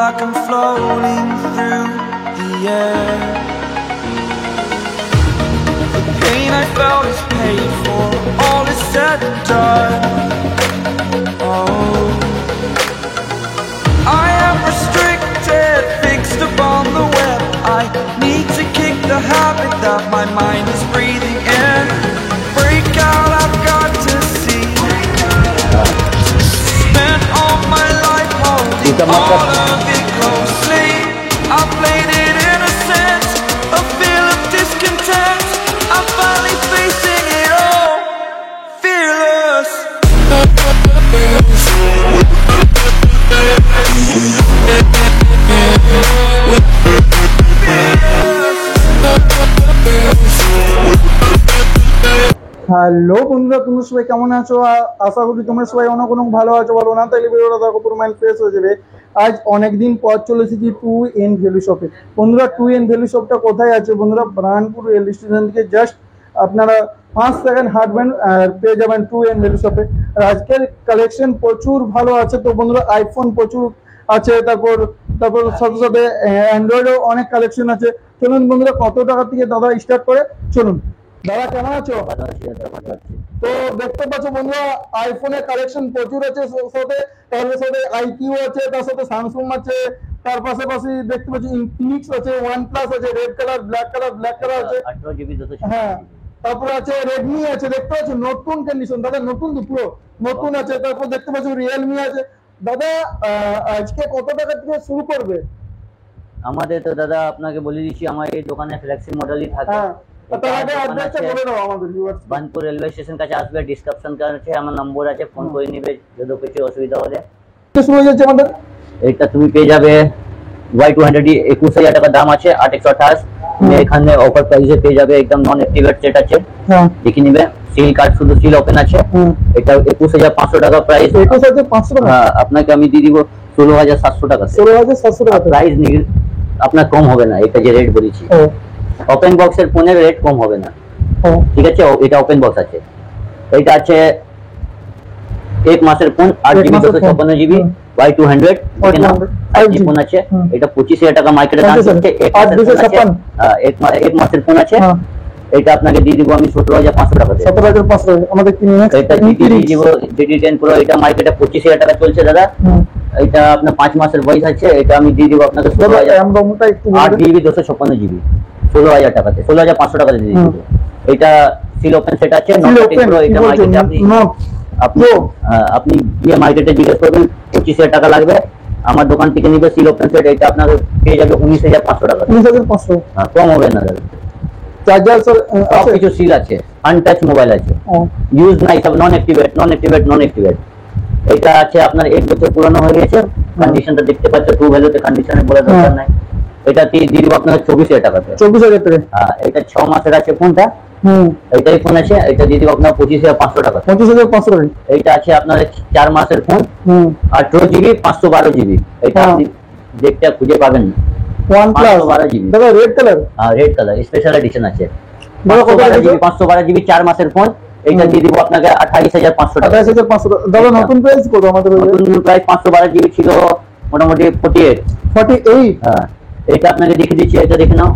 like I'm floating through the air. The pain I felt is paid for, all is said and done. Oh, I am restricted, fixed upon the web. I need to kick the habit that my mind is breathing in. Break out, I've got to see. Spent all my life holding all of it closely. I played it innocent, a feel of discontent. I'm finally facing it all, fearless. Hello বন্ধুরা, তোমরা সবাই কেমন আছো? আশা করি তোমরা সবাই অনেক অনেক ভালো আছো। ভালো না তাহলে ভিডিওটা দেখো, পুরো মাইন্ড ফ্রেশ হয়ে যাবে। আজ অনেকদিন পর চলে এসেছি 2N ভ্যালু শপে। বন্ধুরা 2N ভ্যালু শপটা কোথায় আছে? বন্ধুরা ব্রাহ্মণপুর রেল স্টেশন থেকে জাস্ট আপনারা 5 সেকেন্ড হাঁটবেন আর পেয়ে যাবেন 2N ভ্যালু শপে। আর আজকের কালেকশন প্রচুর ভালো আছে। তো বন্ধুরা আইফোন প্রচুর আছে, তারপর সাথে সাথে অ্যান্ড্রয়েডও অনেক কালেকশন আছে। চলুন বন্ধুরা, কত টাকা থেকে দাদা স্টার্ট করে চলুন। দাদা কেমন আছো? তো দেখতে পাচ্ছ বন্ধুরা, আইফোনের কালেকশন প্রচুর আছে, তার সাথে আইকিউ আছে, তার সাথে স্যামসাং আছে, তার পাশাপাশি দেখতে পাচ্ছি ইনফিনিক্স আছে, OnePlus আছে, রেড কালার ব্ল্যাক কালার আছে, 18GB হ্যাঁ, তারপরে আছে রেডমি আছে, দেখতে পাচ্ছ নতুন কন্ডিশন দাদা, নতুন পুরো নতুন আছে। তারপর দেখতে পাচ্ছ রিয়েলমি আছে। দাদা আজকে কত টাকা থেকে শুরু করবে? আমাদের তো দাদা আপনাকে বলে দিচ্ছি, আমার এই দোকানে ফ্ল্যাগশিপ মডেলই থাকে। বানপুর রেলওয়ে স্টেশন কাছে আসবে, ডিসক্রিপশন কাছে আমার নম্বর আছে, ফোন করে নিবে যদি কিছু অসুবিধা হলে। শুরু হয়ে যাচ্ছে আমাদের। এটা তুমি পেয়ে যাবে Y200 21,000 টাকা দাম আছে, 8/128। তুমি এখানে অফার প্রাইসে পেয়ে যাবে, একদম নন অ্যাক্টিভেট সেট আছে, দেখে নিবে। সিল কার্ড, শুধু সিল ওপেন আছে। এটা 21,500 টাকা প্রাইস। 21,500 টাকা? হ্যাঁ, আপনাকে আমি দিয়ে দিব 16,700 টাকা। 16,700 টাকা প্রাইস আপনার কম হবে না, এটা যে রেট বলেছি। ওপেন বক্সের ফোনের রেট কম হবে না, ঠিক আছে? এটা ওপেন বক্স আছে। এটা আছে 1 মাসের phone, 8GB 256GB Y200 phone আছে। এটা 25,000 টাকা মার্কেটে দাম চলছে। 1 মাসের ফোন আছে। এটা আপনাকে দিয়ে দিব আমি 17,500 টাকা। 17,500 আমাদের কি নিয়ে? এটা GT10 Pro, এটা মার্কেটে 25,000 টাকা চলছে দাদা। এটা আপনার 5 মাসের বয়স আছে। এটা আমি দিয়ে দিব আপনাকে 8GB 256GB 16,000 টাকাতে, 16,500 টাকাতে দিয়ে দিব। এটা সিল ওপেন সেট আছে, নট প্রো। এটা মার্কেটে আপনি গিয়ে মার্কেটে জিজ্ঞেস করবেন 25,000 টাকা লাগবে, আমার দোকান থেকে নিবে সিল ওপেন সেট। এটা আপনাকে পেয়ে যাবে 19,500 টাকা। 19,500? হ্যাঁ, কম হবে না দাদা। চার্জার সব কিছু সিল আছে, আনটাচ মোবাইল আছে, ইউজ নাই, সব নন অ্যাক্টিভেট। এটা আছে আপনার 1 বছর পুরনো হয়ে গেছে, কন্ডিশনটা দেখতে পাচ্ছ, টু ভ্যালুতে কন্ডিশনে বলে দরকার নাই। এটা দিয়ে দিব আপনাকে 24,000 টাকাতে। 24,000 টাকা? হ্যাঁ। এটা 6 মাসের আছে ফোনটা। এটাই ফোন আছে। এটা দিয়ে দিব আপনার 25,500 টাকা। 25,500 টাকা। এটা আছে আপনার 4 মাসের ফোন, 18GB 512GB। এটা আপনি দেখতে খুঁজে পাবেন না। OnePlus 512GB দাদা, রেড কালার? হ্যাঁ, রেড কালার স্পেশাল এডিশন আছে। 512GB 4 মাসের ফোন। এটা দিয়ে দিব আপনাকে 28,500 টাকা। 28,500 দাদা। নতুন প্রাইস কত আমাদের? নতুন প্রাইস 512GB ছিল মোটামুটি 48। হ্যাঁ, এটা আপনাকে দেখে দিচ্ছি, এটা দেখে নাও।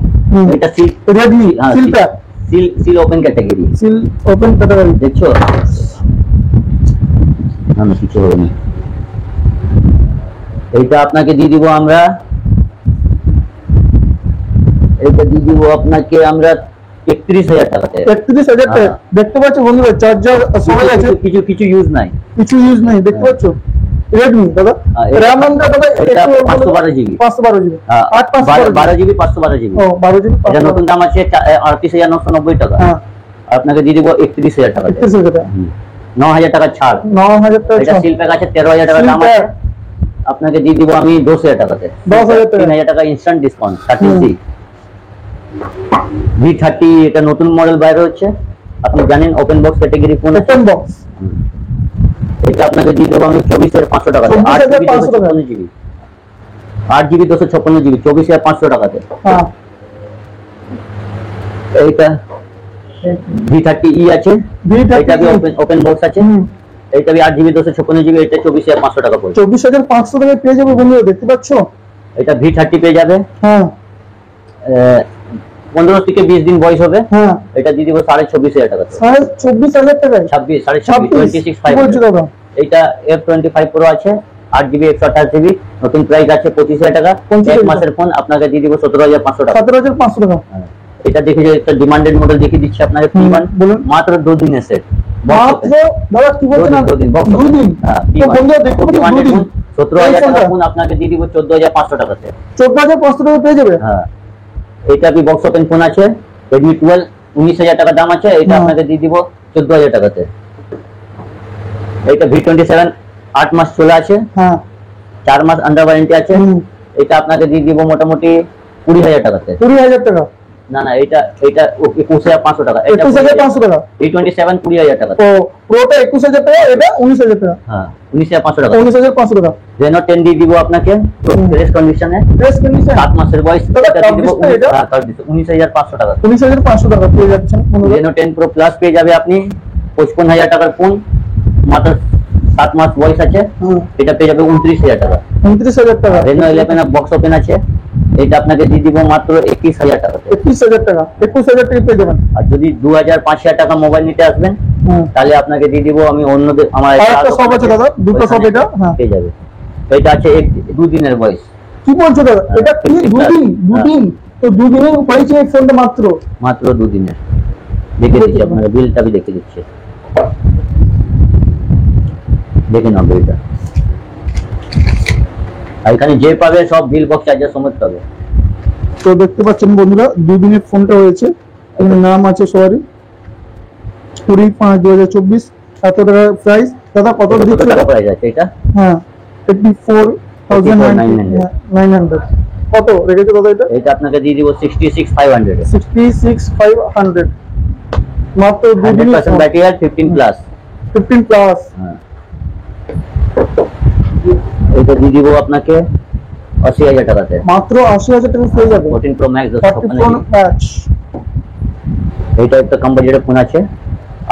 এটা seal Redmi seal pack, seal open category, seal open category দেখছো? না কিছু হয়নি। এটা আপনাকে দিয়ে দিব আমরা, এটা দিয়ে দিব আপনাকে আমরা 31,000 টাকাতে। 31,000 টাকা? দেখতে পাচ্ছ বন্ধুরা, চার্জার সবাই আছে, কিছু ইউজ নাই, দেখতে পাচ্ছ। রেডমি দাদা, RAM দাদা এটা 512GB 512GB 12GB 512GB। ও 12GB। এটা নতুন দাম আছে 38,990 টাকা। আপনাকে দিয়ে দিব 31,000 টাকা। 31,000 টাকা, 9,000 টাকা ছাড়। 9,000 টাকা। এটা সিল প্যাক আছে, 13,000 টাকা দাম আছে। আপনাকে দিয়ে দিব আমি 10,000 টাকাতে। 10,000 টাকা, 3,000 টাকা ইনস্ট্যান্ট ডিসকাউন্ট। 30C V30, এটা নতুন মডেল বাইরে হচ্ছে, আপনি জানেন, open box category phone. Open box এটা আপনাকে দিয়ে দেবো আমি 24,500 টাকাতে। 8GB 256GB 24,500 টাকাতে। এইটা V30E আছে, এটা भी ওপেন বক্স আছে। এটা भी 8GB 256GB, এটা 24,500 টাকা পড়বে। 24,500 টাকায় পেয়ে যাবে বন্ধুরা, দেখতে পাচ্ছ। এটা V30 পেয়ে যাবে, হ্যাঁ 15 থেকে 20 দিন বয়স হবে। হ্যাঁ এটা দিয়ে দিব 24,500 টাকা। 24,000 টাকায় 26 26 দাদা। এটা F25 Pro আছে, 8GB 128GB, নতুন প্রাইস আছে 25,000 টাকা। 25,000 এক মাসের ফোন আপনাকে দিয়ে দিব 17,500 টাকা। 17,500 টাকা। হ্যাঁ। এটা দেখে যে একটা ডিমান্ডেড মডেল দেখিয়ে দিচ্ছি আপনাকে, P1 বলুন। মাত্র 2 দিনের সেট। মাত্র দাদা কি বলছেন? 2 দিন box 2 দিন। হ্যাঁ, তো P1 বন্ধুরা দেখতে পাচ্ছেন 2 দিন 17,000 টাকা ফোনটা? ফোন আপনাকে দিয়ে দিব 14,500 টাকাতে। 14,500 টাকা পেয়ে যাবে। হ্যাঁ, এটা কি বক্স ওপেন ফোন আছে, Redmi 12 19,000 টাকা দাম আছে, এটা আপনাকে দিয়ে দিব 14,000 টাকাতে। এটা V27 8 মাস চলে আছে, হ্যাঁ 4 মাস আন্ডার ওয়ারেন্টি আছে। হুম। এটা আপনাকে দিয়ে দিব মোটামুটি 20,000 টাকাতে। 20,000 টাকা। না না, এটা 21,500 টাকা। এটা 21,500 টাকা। V27 20,000 টাকা। তো পুরোটা 21,000 টাকা, এটা 19,000 টাকা। হ্যাঁ 19,500 টাকা। 19,500 টাকা। Reno 10D দিব আপনাকে ফ্রেশ কন্ডিশনে, প্রেস কন্ডিশন 7 মাসের বয়স। দাদা, এটা দিয়ে দিব card display এটা? 19,500 টাকা। 19,500 টাকা পেয়ে যাচ্ছেন বন্ধুরা। Reno 10 Pro Plus পেয়ে যাবে আপনি 55,000 টাকার ফোন, মাত্র 7 মাস বয়স আছে। হুম। এটা পেয়ে যাবে 29,000 টাকা। 29,000 টাকা। Reno 11 বক্স ওপেন আছে, এটা আপনাকে দিয়ে দিব মাত্র 21,000 টাকা। 21,000 টাকা। 21,000 টাকা পেয়ে যাবেন। আর যদি 2,500 টাকা মোবাইল নিতে আসবেন, হুম। তাহলে আপনাকে দিয়ে দিব আমি অন্যদের আমার আর একটা shop আছে দাদা, দুটো shop এটা, হ্যাঁ। পেয়ে যাবে। এটা আছে 2 দিনের বয়স, কি বলছো দাদা? এটা কি 2 দিন? 2 দিন? তো 2 দিনের পাইছে এই ফোনটা মাত্র। মাত্র 2 দিনের। দেখে দিচ্ছি আপনাকে, বিলটা আমি দেখে দিচ্ছি, দেখে নাও বিলটা। আর এখানে যে পাবে সব বিল বক্স চার্জার সমেত পাবে। তো দেখতে পাচ্ছেন বন্ধুরা, 2 দিনের ফোনটা হয়েছে। এখানে নাম আছে সরি, 20/5/2024, এত টাকা প্রাইস। দাদা কত কত দিচ্ছে? টাকা প্রাইস আছে এটা? হ্যাঁ 84,900। কত রেখেছে দাদা এটা? এটা আপনাকে দিয়ে দিব 66,500 এ। 66,500 মাত্র 2 দিনের 100% ব্যাটারি আর 15 প্লাস। 15 প্লাস। হ্যাঁ, এটা দিয়ে দিব আপনাকে 80,000 টাকাতে। মাত্র 80,000 টাকা পেয়ে যাবে। 14 Pro Max 40 Pro Max। এটা একটা কোম্পানির ফোন আছে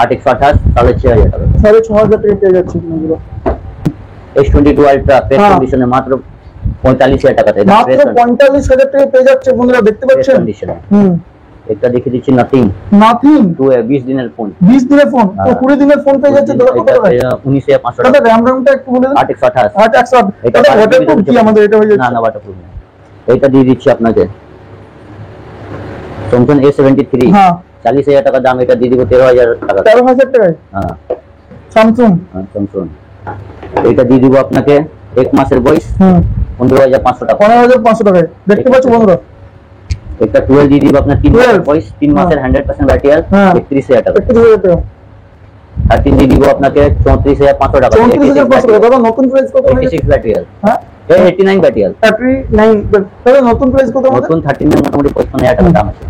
8/128 6,500 টাকা। 6,500 টাকা পেয়ে যাচ্ছে বন্ধুরা। S22 Ultra ফ্রেশ হ্যাঁ। কন্ডিশনে মাত্র 45,000 টাকাতে। এটা মাত্র ফ্রেশ 45,000 টাকা পেয়ে যাচ্ছে বন্ধুরা, দেখতে পাচ্ছেন। কন্ডিশনে। হুম। এটা দেখে দিচ্ছি নাথিং নাথিং 20 দিনের ফোন। 20 দিনের ফোন, তো হ্যাঁ। 20 দিনের ফোন পেয়ে যাচ্ছে দাদা কত টাকা? 19,500 দাদা টাকা। RAM-টা একটু বলে দিন। 8/128। 8/128। এটা দাদা বারো ওয়াটারপ্রুফ GB কি আমাদের এটা হয়ে না যাচ্ছে? না, ওয়াটারপ্রুফ না। এটা দিয়ে দিচ্ছি আপনাকে Samsung A73। হ্যাঁ 40,000 টাকা দাম, এটা দিয়ে দিব 13,000 টাকা। 13,000 টাকায় হ্যাঁ স্যামসাং। Samsung। এটা দিয়ে দিব আপনাকে 1 মাসের বয়স, হুম 15,500 টাকা। 15,500 টাকায় দেখতে পাচ্ছ বন্ধুরা। একটা 12 দিয়ে দিব আপনার 3 মাসের 12 বয়স, 3 মাসের 100% ব্যাটারি আর হ্যাঁ। 31,000 টাকা। 31,000 টাকা। 13 দিয়ে দিব আপনাকে 34,500 টাকা। 34,500 টাকা। দাদা নতুন প্রাইস কত? 86 ব্যাটারি আর হ্যাঁ 89 ব্যাটারি আর। 39। দাদা নতুন প্রাইস কত আমাদের? নতুন 13 এর মোটামুটি 55,000 টাকা দাম আছে।